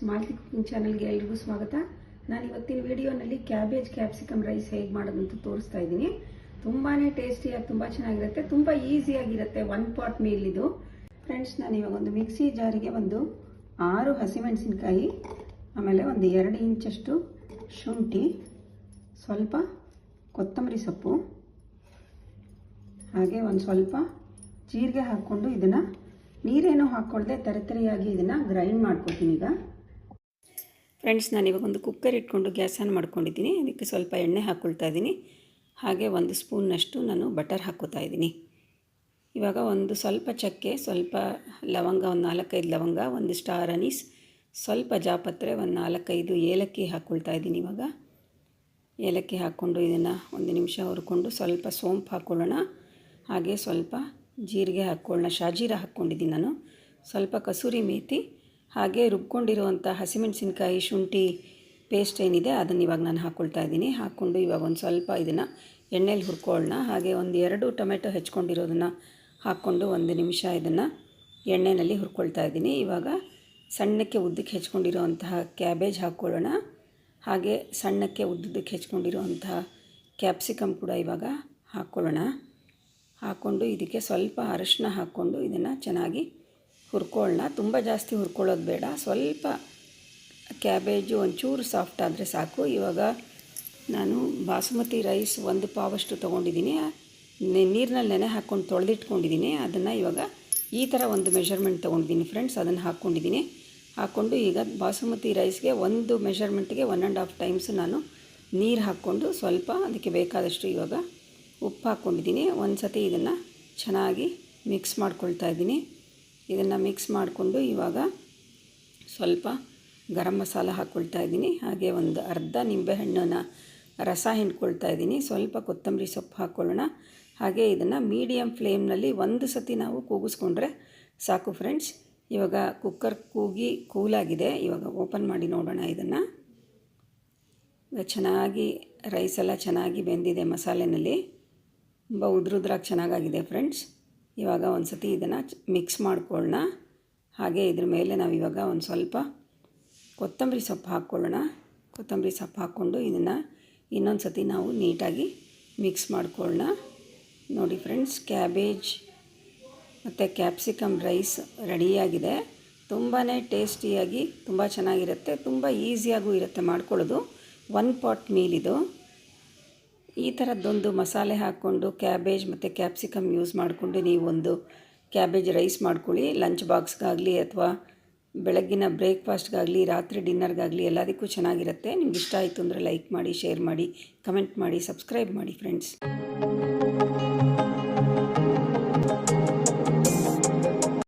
Malti cooking ಚಾನಲ್ಗೆ ಎಲ್ರಿಗೂ ಸ್ವಾಗತ. ನಾನು ಇವತ್ತಿನ ವಿಡಿಯೋನಲ್ಲಿ ಕ್ಯಾಬೇಜ್ ಕ್ಯಾಪ್ಸಿಕಮ್ ರೈಸ್ ಹೇಗೆ ಮಾಡೋದಂತ ತೋರಿಸ್ತಾ ಇದ್ದೀನಿ. ತುಂಬಾನೇ ಟೇಸ್ಟಿಯಾಗಿ ತುಂಬ ಚೆನ್ನಾಗಿರುತ್ತೆ, ತುಂಬ ಈಸಿಯಾಗಿರುತ್ತೆ. 1 ಪಾಟ್ ಮೀಲ್ ಇದು. ಫ್ರೆಂಡ್ಸ್, ನಾನು ಇವಾಗ ಒಂದು ಮಿಕ್ಸಿ ಜಾರಿಗೆ ಒಂದು 6 ಹಸಿಮೆಣಸಿನಕಾಯಿ, ಆಮೇಲೆ ಒಂದು 2 ಇಂಚಷ್ಟು ಶುಂಠಿ, ಸ್ವಲ್ಪ ಕೊತ್ತಂಬರಿ ಸೊಪ್ಪು, ಹಾಗೆ ಒಂದು ಸ್ವಲ್ಪ ಜೀರಿಗೆ ಹಾಕ್ಕೊಂಡು ಇದನ್ನು ನೀರೇನೋ ಹಾಕ್ಕೊಳ್ದೆ ತರಿತರಿಯಾಗಿ ಇದನ್ನು ಗ್ರೈಂಡ್ ಮಾಡ್ಕೊತೀನಿ. ಈಗ ಫ್ರೆಂಡ್ಸ್, ನಾನಿವಾಗ ಒಂದು ಕುಕ್ಕರ್ ಇಟ್ಕೊಂಡು ಗ್ಯಾಸ್ ಆನ್ ಮಾಡ್ಕೊಂಡಿದ್ದೀನಿ. ಅದಕ್ಕೆ ಸ್ವಲ್ಪ ಎಣ್ಣೆ ಹಾಕ್ಕೊಳ್ತಾ ಇದ್ದೀನಿ. ಹಾಗೆ 1 ಸ್ಪೂನ್ನಷ್ಟು ನಾನು ಬಟರ್ ಹಾಕ್ಕೋತಾ ಇದ್ದೀನಿ. ಇವಾಗ ಒಂದು ಸ್ವಲ್ಪ ಚಕ್ಕೆ, ಸ್ವಲ್ಪ ಲವಂಗ, ಒಂದು 4-5 ಲವಂಗ, ಒಂದು ಸ್ಟಾರ್ ಅನೀಸ್, ಸ್ವಲ್ಪ ಜಾಪತ್ರೆ, ಒಂದು 4-5 ಏಲಕ್ಕಿ ಹಾಕ್ಕೊಳ್ತಾ ಇದ್ದೀನಿ. ಇವಾಗ ಏಲಕ್ಕಿ ಹಾಕ್ಕೊಂಡು ಇದನ್ನು 1 ನಿಮಿಷ ಹುರ್ಕೊಂಡು ಸ್ವಲ್ಪ ಸೋಂಪು ಹಾಕ್ಕೊಳ್ಳೋಣ. ಹಾಗೆ ಸ್ವಲ್ಪ ಜೀರಿಗೆ ಹಾಕ್ಕೊಳ್ಳೋಣ. ಶಾಜೀರ ಹಾಕ್ಕೊಂಡಿದ್ದೀನಿ ನಾನು. ಸ್ವಲ್ಪ ಕಸೂರಿ ಮೇಥಿ, ಹಾಗೆ ರುಬ್ಕೊಂಡಿರುವಂಥ ಹಸಿಮೆಣಸಿನ್ಕಾಯಿ ಶುಂಠಿ ಪೇಸ್ಟ್ ಏನಿದೆ ಅದನ್ನು ಇವಾಗ ನಾನು ಹಾಕ್ಕೊಳ್ತಾ ಇದ್ದೀನಿ. ಹಾಕ್ಕೊಂಡು ಇವಾಗ ಒಂದು ಸ್ವಲ್ಪ ಇದನ್ನು ಎಣ್ಣೆಲಿ ಹುರ್ಕೊಳ್ಳೋಣ. ಹಾಗೆ ಒಂದು 2 ಟೊಮೆಟೊ ಹೆಚ್ಕೊಂಡಿರೋದನ್ನು ಹಾಕ್ಕೊಂಡು 1 ನಿಮಿಷ ಇದನ್ನು ಎಣ್ಣೆಯಲ್ಲಿ ಹುರ್ಕೊಳ್ತಾ ಇದ್ದೀನಿ. ಇವಾಗ ಸಣ್ಣಕ್ಕೆ ಉದ್ದಕ್ಕೆ ಹೆಚ್ಕೊಂಡಿರೋವಂತಹ ಕ್ಯಾಬೇಜ್ ಹಾಕ್ಕೊಳ್ಳೋಣ. ಹಾಗೆ ಸಣ್ಣಕ್ಕೆ ಉದ್ದಕ್ಕೆ ಹೆಚ್ಕೊಂಡಿರುವಂತಹ ಕ್ಯಾಪ್ಸಿಕಮ್ ಕೂಡ ಇವಾಗ ಹಾಕ್ಕೊಳ್ಳೋಣ. ಹಾಕ್ಕೊಂಡು ಇದಕ್ಕೆ ಸ್ವಲ್ಪ ಅರಶಿನ ಹಾಕ್ಕೊಂಡು ಇದನ್ನು ಚೆನ್ನಾಗಿ ಹುರ್ಕೊಳ್ಳೋಣ. ತುಂಬ ಜಾಸ್ತಿ ಹುರ್ಕೊಳ್ಳೋದು ಬೇಡ, ಸ್ವಲ್ಪ ಕ್ಯಾಬೇಜು ಒಂಚೂರು ಸಾಫ್ಟ್ ಆದರೆ ಸಾಕು. ಇವಾಗ ನಾನು ಬಾಸುಮತಿ ರೈಸ್ 1 ಪಾವಷ್ಟು ತೊಗೊಂಡಿದ್ದೀನಿ. ನೀರಿನಲ್ಲಿ ನೆನೆ ಹಾಕ್ಕೊಂಡು ತೊಳೆದಿಟ್ಕೊಂಡಿದ್ದೀನಿ. ಅದನ್ನು ಇವಾಗ ಈ ಥರ ಒಂದು ಮೆಷರ್ಮೆಂಟ್ ತೊಗೊಂಡಿದ್ದೀನಿ ಫ್ರೆಂಡ್ಸ್. ಅದನ್ನು ಹಾಕ್ಕೊಂಡಿದ್ದೀನಿ. ಹಾಕ್ಕೊಂಡು ಈಗ ಬಾಸುಮತಿ ರೈಸ್ಗೆ ಒಂದು ಮೆಷರ್ಮೆಂಟ್ಗೆ 1.5 ಟೈಮ್ಸ್ ನಾನು ನೀರು ಹಾಕ್ಕೊಂಡು ಸ್ವಲ್ಪ ಅದಕ್ಕೆ ಬೇಕಾದಷ್ಟು ಇವಾಗ ಉಪ್ಪು ಹಾಕ್ಕೊಂಡಿದ್ದೀನಿ. ಒಂದು ಸತಿ ಇದನ್ನು ಚೆನ್ನಾಗಿ ಮಿಕ್ಸ್ ಮಾಡ್ಕೊಳ್ತಾ ಇದ್ದೀನಿ. ಇದನ್ನು ಮಿಕ್ಸ್ ಮಾಡಿಕೊಂಡು ಇವಾಗ ಸ್ವಲ್ಪ ಗರಂ ಮಸಾಲ ಹಾಕ್ಕೊಳ್ತಾ ಇದ್ದೀನಿ. ಹಾಗೆ ಒಂದು ಅರ್ಧ ನಿಂಬೆಹಣ್ಣನ್ನು ರಸ ಹಿಂಡ್ಕೊಳ್ತಾ ಇದ್ದೀನಿ. ಸ್ವಲ್ಪ ಕೊತ್ತಂಬರಿ ಸೊಪ್ಪು ಹಾಕ್ಕೊಳ್ಳೋಣ. ಹಾಗೆ ಇದನ್ನು ಮೀಡಿಯಮ್ ಫ್ಲೇಮ್ನಲ್ಲಿ ಒಂದು ಸತಿ ನಾವು ಕೂಗಿಸ್ಕೊಂಡ್ರೆ ಸಾಕು ಫ್ರೆಂಡ್ಸ್. ಇವಾಗ ಕುಕ್ಕರ್ ಕೂಗಿ ಕೂಲಾಗಿದೆ. ಇವಾಗ ಓಪನ್ ಮಾಡಿ ನೋಡೋಣ ಇದನ್ನು. ಇವಾಗ ಚೆನ್ನಾಗಿ ರೈಸ್ ಎಲ್ಲ ಚೆನ್ನಾಗಿ ಬೆಂದಿದೆ ಮಸಾಲೆನಲ್ಲಿ. ತುಂಬ ಉದ್ರುದ್ರಾಗಿ ಚೆನ್ನಾಗಾಗಿದೆ ಫ್ರೆಂಡ್ಸ್. ಇವಾಗ ಒಂದು ಸತಿ ಇದನ್ನು ಮಿಕ್ಸ್ ಮಾಡ್ಕೊಳ್ಳೋಣ. ಹಾಗೆ ಇದ್ರ ಮೇಲೆ ನಾವು ಇವಾಗ ಒಂದು ಸ್ವಲ್ಪ ಕೊತ್ತಂಬರಿ ಸೊಪ್ಪು ಹಾಕ್ಕೊಳ್ಳೋಣ. ಕೊತ್ತಂಬರಿ ಸೊಪ್ಪು ಹಾಕ್ಕೊಂಡು ಇದನ್ನು ಇನ್ನೊಂದು ಸತಿ ನಾವು ನೀಟಾಗಿ ಮಿಕ್ಸ್ ಮಾಡ್ಕೊಳ್ಳೋಣ. ನೋಡಿ ಫ್ರೆಂಡ್ಸ್, ಕ್ಯಾಬೇಜ್ ಮತ್ತು ಕ್ಯಾಪ್ಸಿಕಮ್ ರೈಸ್ ರೆಡಿಯಾಗಿದೆ. ತುಂಬಾ ಟೇಸ್ಟಿಯಾಗಿ ತುಂಬ ಚೆನ್ನಾಗಿರುತ್ತೆ, ತುಂಬ ಈಸಿಯಾಗೂ ಇರುತ್ತೆ ಮಾಡ್ಕೊಳ್ಳೋದು. 1 ಪಾಟ್ ಮೀಲ್ ಇದು. ಈ ಥರದ್ದೊಂದು ಮಸಾಲೆ ಹಾಕ್ಕೊಂಡು ಕ್ಯಾಬೇಜ್ ಮತ್ತು ಕ್ಯಾಪ್ಸಿಕಮ್ ಯೂಸ್ ಮಾಡಿಕೊಂಡು ನೀವು ಒಂದು ಕ್ಯಾಬೇಜ್ ರೈಸ್ ಮಾಡ್ಕೊಳ್ಳಿ. ಲಂಚ್ ಬಾಕ್ಸ್ಗಾಗಲಿ ಅಥವಾ ಬೆಳಗ್ಗಿನ ಬ್ರೇಕ್ಫಾಸ್ಟ್ಗಾಗಲಿ, ರಾತ್ರಿ ಡಿನ್ನರ್ಗಾಗಲಿ ಎಲ್ಲದಕ್ಕೂ ಚೆನ್ನಾಗಿರುತ್ತೆ. ನಿಮ್ಗೆ ಇಷ್ಟ ಆಯಿತು ಅಂದರೆ ಲೈಕ್ ಮಾಡಿ, ಶೇರ್ ಮಾಡಿ, ಕಮೆಂಟ್ ಮಾಡಿ, ಸಬ್ಸ್ಕ್ರೈಬ್ ಮಾಡಿ ಫ್ರೆಂಡ್ಸ್.